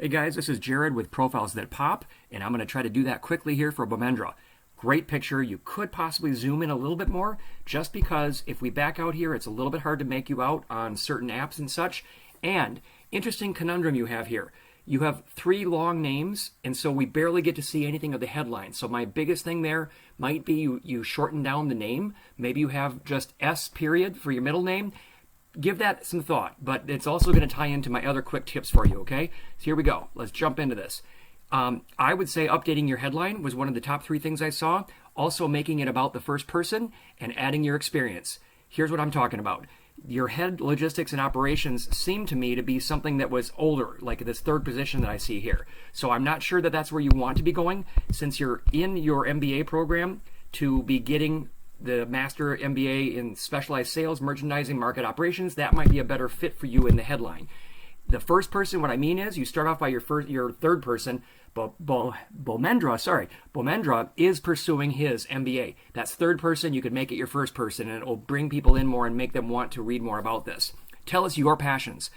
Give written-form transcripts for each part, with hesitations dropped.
Hey guys, this is Jared with Profiles That Pop, and I'm going to try to do that quickly here for Bomendra. Great picture. You could possibly zoom in a little bit more, just because if we back out here, it's a little bit hard to make you out on certain apps and such. And interesting conundrum you have here. You have 3 long names, and so we barely get to see anything of the headline. So my biggest thing there might be you shorten down the name. Maybe you have just S period for your middle name. Give that some thought, but it's also going to tie into my other quick tips for you, okay? So here we go. Let's jump into this. I would say updating your headline was one of the top 3 things I saw. Also making it about the first person and adding your experience. Here's what I'm talking about. Your head logistics and operations seemed to me to be something that was older, like this 3rd position that I see here. So I'm not sure that that's where you want to be going, since you're in your MBA program to be getting the Master MBA in Specialized Sales, Merchandising, Market Operations. That might be a better fit for you in the headline. The first person, what I mean is you start off by your 3rd person. Bomendra is pursuing his MBA. That's 3rd person. You could make it your 1st person, and it will bring people in more and make them want to read more about this. Tell us your passions.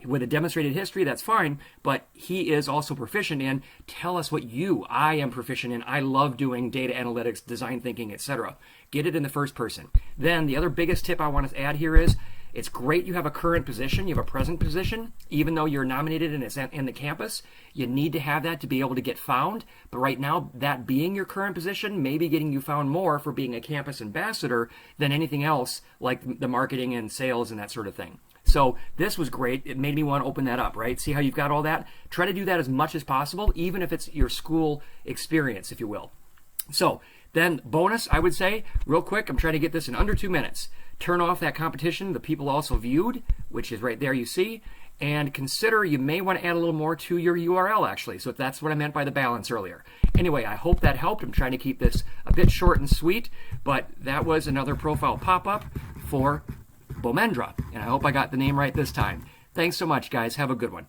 With a demonstrated history, that's fine, but he is also proficient in. Tell us what I am proficient in. I love doing data analytics, design thinking, etc. Get it in the 1st person. Then the other biggest tip I want to add here is, it's great you have a current position, you have a present position, even though you're nominated and it's in the campus. You need to have that to be able to get found. But right now, that being your current position may be getting you found more for being a campus ambassador than anything else, like the marketing and sales and that sort of thing. So this was great. It made me want to open that up, right? See how you've got all that? Try to do that as much as possible, even if it's your school experience, if you will. So then bonus, I would say, real quick, I'm trying to get this in under 2 minutes. Turn off that competition, the people also viewed, which is right there you see, and consider you may want to add a little more to your URL actually. So that's what I meant by the balance earlier. Anyway, I hope that helped. I'm trying to keep this a bit short and sweet, but that was another profile pop-up for Bomendra, and I hope I got the name right this time. Thanks so much, guys. Have a good one.